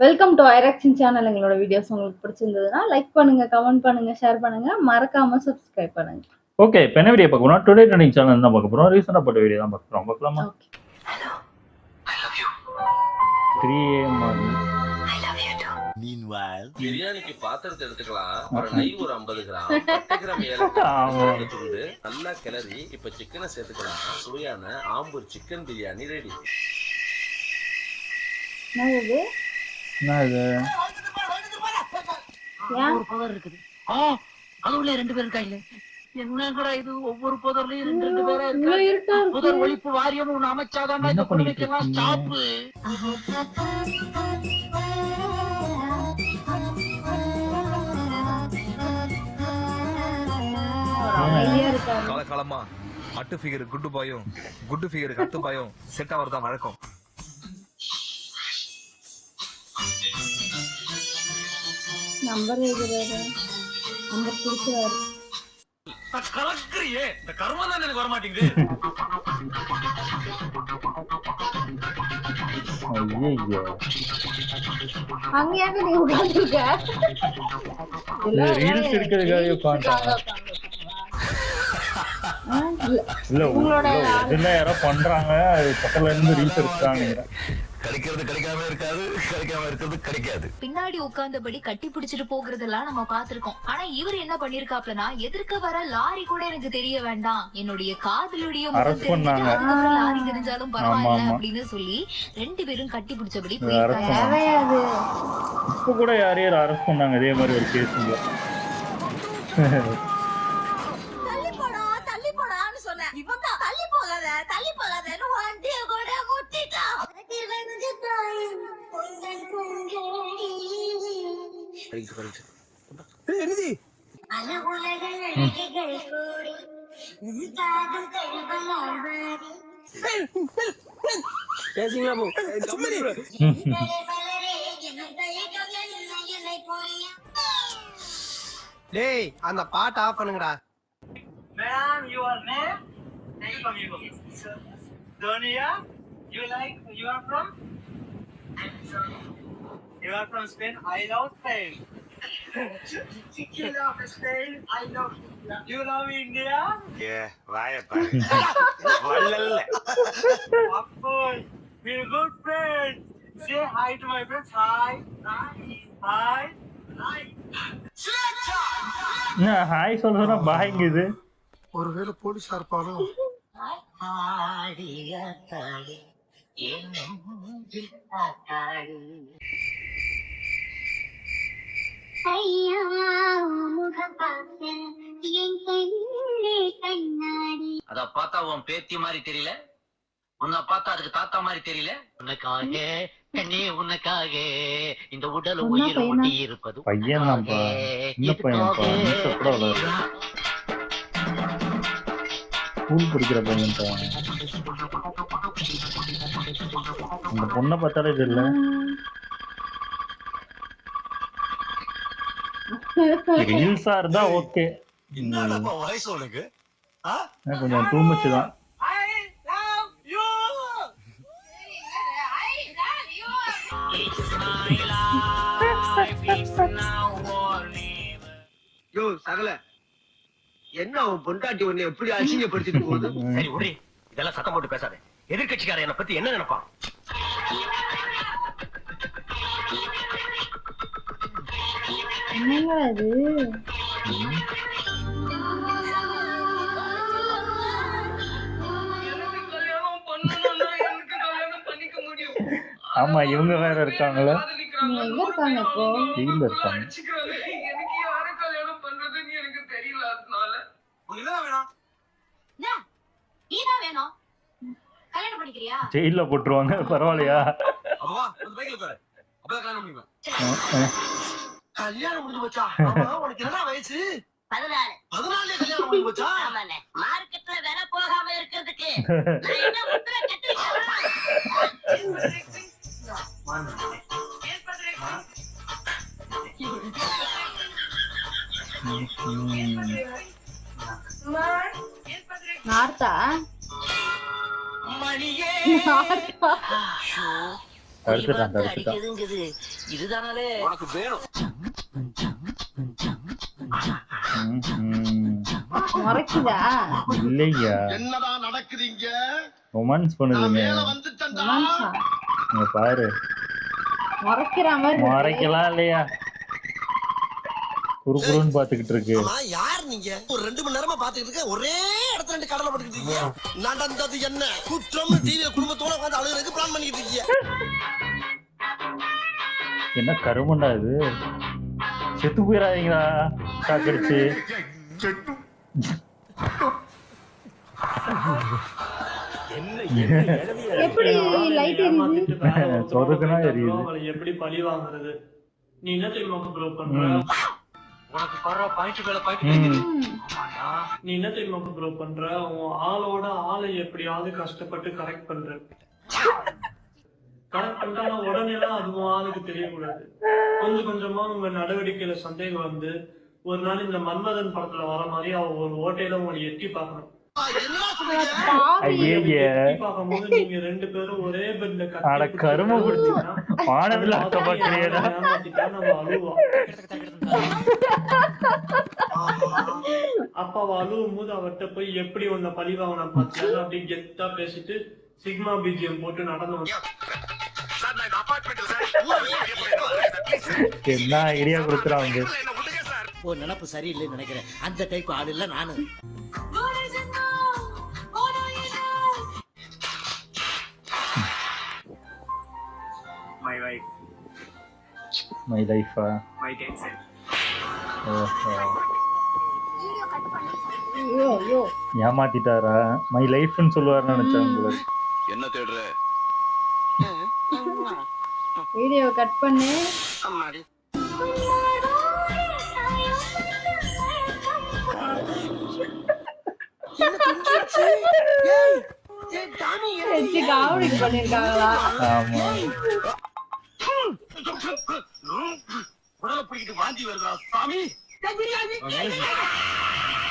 Welcome to ஐராக்ஷன் channel. எங்களோட videos உங்களுக்கு பிடிச்சிருந்ததுன்னா லைக் பண்ணுங்க, கமெண்ட் பண்ணுங்க, ஷேர் பண்ணுங்க. மறக்காம சப்ஸ்கிரைப் பண்ணுங்க. ஓகே, இப்போ என்ன வீடியோ பார்க்க போறோம்? டுடே ட்ரெண்டிங் சேனல் தான் பார்க்க போறோம். ரீசெண்டா போட்ட வீடியோ தான் பார்க்க போறோம். பார்க்கலாமா? Okay. Hello, I love you. 3 AM morning. I love you too. Meanwhile, பிரியாணிக்கு பாத்திரத்தை எடுத்துக்கலாம். அப்புறம் நெய் ஒரு 50 கிராம், 10 கிராம் ஏலக்காய் துண்டு நல்லா கிளறி இப்ப சிக்கனை சேர்த்துக்கலாம். சுவையான ஆம்பூர் சிக்கன் பிரியாணி ரெடி. என்னது? என்ன இது? ஏன்? ஒரு புதர் இருக்குது. அதுக்குள்ள 2 பேர் இருக்காங்க. என்னங்கடா இது? ஒவ்வொரு புதர்லயும் 2 பேரா இவ்வளவு இருக்காங்க. இருட்டா இருக்கு. புதர் ஒழிப்பு வாரியம் ஒண்ணு அமைச்சாதான் இந்த குடிமைக்கெல்லாம் ஸ்டாப்பு. அமைதியா இருக்காரு. காலகாலமா அட்டு ஃபிகர் குட்டு பாயும் குட்டு ஃபிகர் கட்டு பாயும் செட் ஆவறதா வழக்கம். நம்பர் எழுதுறாரு. நம்பர் குடுக்குறாரு. கலக்குறியே இந்த கர்மம் தான் எனக்கு வர மாட்டேங்குது. ஐயையோ. அங்கேயாவது நீ உட்கார்ந்திருக்க. இது ரீல்ஸ் எடுக்கிறதுக்காக உட்கார்ந்தாங்க. இல்ல உங்களோட இதுல யாரோ பண்றாங்க, அது பக்கத்துல இருந்து ரீல்ஸ் எடுத்தாங்க. கிடைக்கிறது கிடைக்காம இருக்காது, கிடைக்காம இருக்கிறது கிடைக்காது. பின்னாடி உட்கார்ந்தபடி கட்டி பிடிச்சிட்டு போகிறதெல்லாம் நம்ம பாத்திருக்கோம். ஆனா இவர் என்ன பண்ணிருக்காப்லனா, எதிர்க்க வர லாரி கூட எனக்கு தெரிய வேண்டாம், என்னுடைய காதலுடைய முகம் தெரிஞ்சுட்டு அதுக்கப்புறம் லாரி தெரிஞ்சாலும் பரவாயில்ல அப்படின்னு சொல்லி 2 பேரும் கட்டி பிடிச்சபடி போயிருக்காங்க. தேவையாது. இப்ப கூட யாரையும் அரெஸ்ட் பண்ணாங்க இதே மாதிரி ஒரு கேஸ்ல. தள்ளி போடான்னு சொன்னேன். இவன் தான் தள்ளி போகாதன்னு வண்டியை கூட முட்டிட்டான். டேய் அந்த பாட்டு ஆஃப் பண்ணுங்கடா. Ma'am, your name? Sonia, you are from? You are from Spain. I love Spain. You love Spain. I love. You love India. ஏ வாய பாரு. வள்ளல்ல. Of course, we're good friends. Say hi to my friends. Hi. Hi. Hi. என்ன hi சொல்றா பாய்ங்குது. ஒருவேளை போலீஸா இருப்பானோ? அத பார்த்தா உன் பேத்தி மாதிரி தெரியல, உன்னை பார்த்தா அதுக்கு தாத்தா மாதிரி தெரியல. உனக்காக கண்ணே, உனக்காக இந்த உடல் உயிர் ஒட்டி இருப்பது பையன் தான்ப்பா. இந்த பையன்ப்பா. கூட ஸ்கூல் படிக்கிற பையன் தான். அந்த பொண்ணை பார்த்தாலே தெரியல. ரீல்ஸா இருந்தா ஓகே, என்னடா வயசு உனக்கு? கொஞ்சம் டூ மச் தான். யோ சகல, என்ன அவன் பொண்டாட்டி உன்னை எப்படி அசிங்கப்படுத்திட்டு போகுது? சரி விடு, இதெல்லாம் சத்தம் போட்டு பேசாத. எதிர்கட்சிக்காரன் என்ன பத்தி என்ன நினைப்பான்? என்னங்க அது? ஆமா, இவங்க வேற இருக்காங்களா? நீ எங்க இருக்காங்க இப்போ? ஜெயில இருக்காங்க. எனக்கு யாரு கல்யாணம் பண்றதுன்னு எனக்கு தெரியல. அதனால நீதான் வேணும். கல்யாணம் பண்ணிக்கிறியா? ஜெயில போட்டுருவாங்க. பரவாயில்லையா? அப்பா அந்த பைக்ல பாரு. அப்பதான் கல்யாணம் பண்ணிடுவேன். கல்யாணம் முடிஞ்சு போச்சா? ஆமா, உனக்கு என்ன வயசு? 14. 14 கல்யாணம் முடிஞ்சு போச்சா? ஆமாண்ணே, மார்க்கெட்ல விலை போகாம இருக்கிறதுக்கு நான் என்ன முத்திரை கட்டிருக்கேன். நார்த்தா? மணியே நார்த்தா? தடுத்துட்டான். அடிக்குதுங்குது இதுதானாலே உனக்கு வேணும். முறைக்குதா? இல்லையா, என்னதான் நடக்குதுங்க? ரொமான்ஸ் பண்ணுதுங்க. ரொமான்ஸா? இங்க பாரு, முறைக்கிற மாதிரி இருக்கு. மறைக்கலாம் இல்லையா, குறுகுறுன்னு பாத்துக்கிட்டு இருக்கு. யார் நீங்க? ஒரு 2 மணி நேரமா பாத்துக்கிட்டு இருக்க, ஒரே இடத்துல 2 கடலை போட்டுக்கிட்டு இருக்கீங்க. நடந்தது என்ன குற்றம்? டிவியில குடும்பத்தோட உட்காந்து அழுகிறதுக்கு பிளான் பண்ணிக்கிட்டு இருக்கீங்க. என்ன கருமண்டா இது, செத்து போயிடாதீங்களா சாக்கடிச்சு. எப்படி லைட் எரியுது? சொதுக்குனா எரியுது. எப்படி பழி வாங்குறது? நீ என்ன தெரியுமா ப்ரோ பண்ற? உனக்கு பரவ பாயிண்ட் மேல பாயிண்ட் நீ என்ன தெரியுமா ப்ரோ பண்ற? உன் ஆளோட ஆளை எப்படியாவது கஷ்டப்பட்டு கரெக்ட் பண்ற. கரெக்ட் பண்ணிட்டா உடனேலாம் அது உன் ஆளுக்கு தெரியக்கூடாது. கொஞ்சம் கொஞ்சமா உங்க நடவடிக்கையில சந்தேகம் வந்து ஒரு நாள் இந்த மன்மதன் படத்துல வர மாதிரி அவ ஒரு ஓட்டையில உங்களை எட்டி பார்க்கணும். எட்டி பார்க்கும்போது நீங்க 2 பேரும் ஒரே பெட்ல கரும ஏமாத்திட்டா நம்ம அழுவோம். அப்ப அவ அழுவும் போது அவர்கிட்ட போய் எப்படி உன்னை பழி வாங்கின பார்த்தாலும் அப்படி கெத்தா பேசிட்டு சிக்மா பிஜிஎம் போட்டு நடந்து வந்து என்ன ஐடியா கொடுத்துறாங்க. ஒரு நினைப்பு சரியில்லைன்னு நினைக்கிறேன். அந்த டைப் ஆள் இல்ல நானு. மை லைஃபா? ஐயோ ஐயோ, ஏமாத்திட்டாரா? மை லைஃப்னு சொல்லுவாருன்னு நினைச்சாங்க. என்ன தேடுற? வீடியோ கட் பண்ணு. வச்சு காமெடி பண்ணிருக்காங்களா? ஆமா,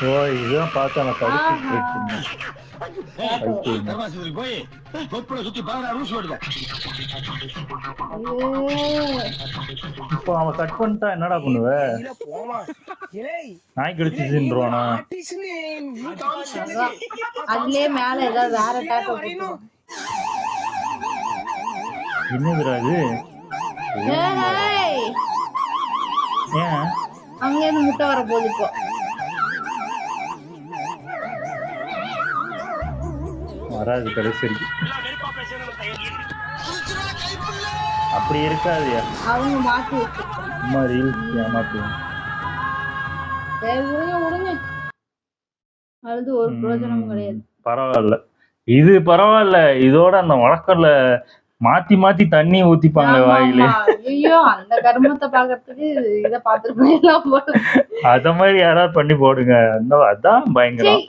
ஓ இதுதான் பார்த்தா நான் படிச்சுட்டு இருக்கேன். போய் கொப்புல சுத்தி 16 ரூஸ் ஓடுது. இப்போ அவன் கட் பண்ணிட்டா என்னடா பண்ணுவ? நாய் கடிச்சிருவானா? அதுலயே மேல ஏதாவது வேற டேட்டோ போட்டுருவாங்க. என்னதுடா இது? ஏய், ஏன் அங்க இருந்து முட்டை வர போகுது இப்போ. வராது கடைசி வரைக்கும். அப்படி இருக்காதுயா, அவங்க மாத்தி வச்சிருக்காங்க. சும்மா ரீல்ஸ் ஏமாத்துவோம். சரி விடுங்க விடுங்க, அது ஒரு பிரயோஜனமும் கிடையாது. பரவாயில்ல, இது பரவாயில்ல. இதோட அந்த வழக்கம்ல மாத்தி மாத்தி தண்ணி ஊத்திப்பாங்க வாயில. ஐயோ, அந்த கர்மத்தை பாக்குறதுக்கு இத பாத்துட்டு போயிடலாம் போல. அத மாதிரி யாராவது பண்ணி போடுங்க. அதான் பயங்கரம்.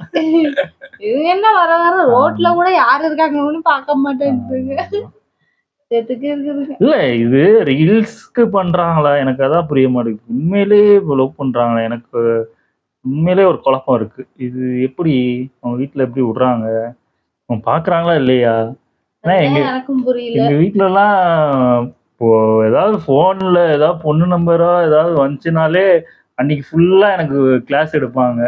இது என்ன வர வர ரோட்ல கூட யாரு இருக்காங்கன்னு பார்க்க மாட்டேங்குதுங்க. செத்துக்கு இருக்குதுங்க. இல்ல, இது ரீல்ஸ்க்கு பண்றாங்களா? எனக்கு அதான் புரிய மாட்டேங்குது. உண்மையிலேயே லவ் பண்றாங்களா? எனக்கு உண்மையிலேயே ஒரு குழப்பம் இருக்கு. இது எப்படி அவங்க வீட்டுல எப்படி விடுறாங்க? அவங்க பாக்குறாங்களா இல்லையா? எனக்கும் புரியல. எங்க வீட்டுல எல்லாம் இப்போ ஏதாவது போன்ல ஏதாவது பொண்ணு நம்பரோ ஏதாவது வந்துச்சுனாலே அன்னைக்கு ஃபுல்லா எனக்கு கிளாஸ் எடுப்பாங்க.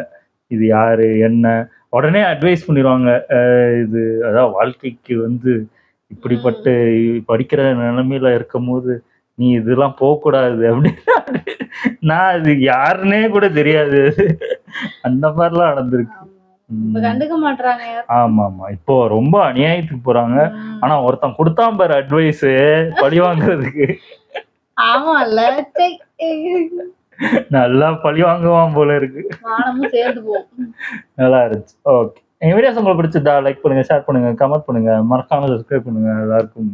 இது யாரு என்ன உடனே அட்வைஸ் பண்ணிடுவாங்க. இது அதாவது வாழ்க்கைக்கு வந்து இப்படிப்பட்ட படிக்கிற நிலைமையில இருக்கும் போது நீ இதெல்லாம் போகக்கூடாது அப்படின்னு. நான் அது யாருன்னே கூட தெரியாது. அந்த மாதிரிலாம் நடந்திருக்கு. கண்டுக்க மாட்டாங்க. ஆமா ஆமா, இப்போ ரொம்ப அநியாயத்துக்கு போறாங்க. ஆனா ஒருத்தன் கொடுத்தான் பாரு அட்வைஸ் பழி வாங்குறதுக்கு. ஆமால, நல்லா பழி வாங்குவான் போல இருக்கு. மானமும் சேர்ந்து போகும். நல்லா இருந்துச்சு. ஓகே, எங்க வீடியோஸ் உங்களுக்கு பிடிச்சிருந்தா லைக் பண்ணுங்க, ஷேர் பண்ணுங்க, கமெண்ட் பண்ணுங்க, மறக்காம சப்ஸ்கிரைப் பண்ணுங்க. எல்லாருக்கும்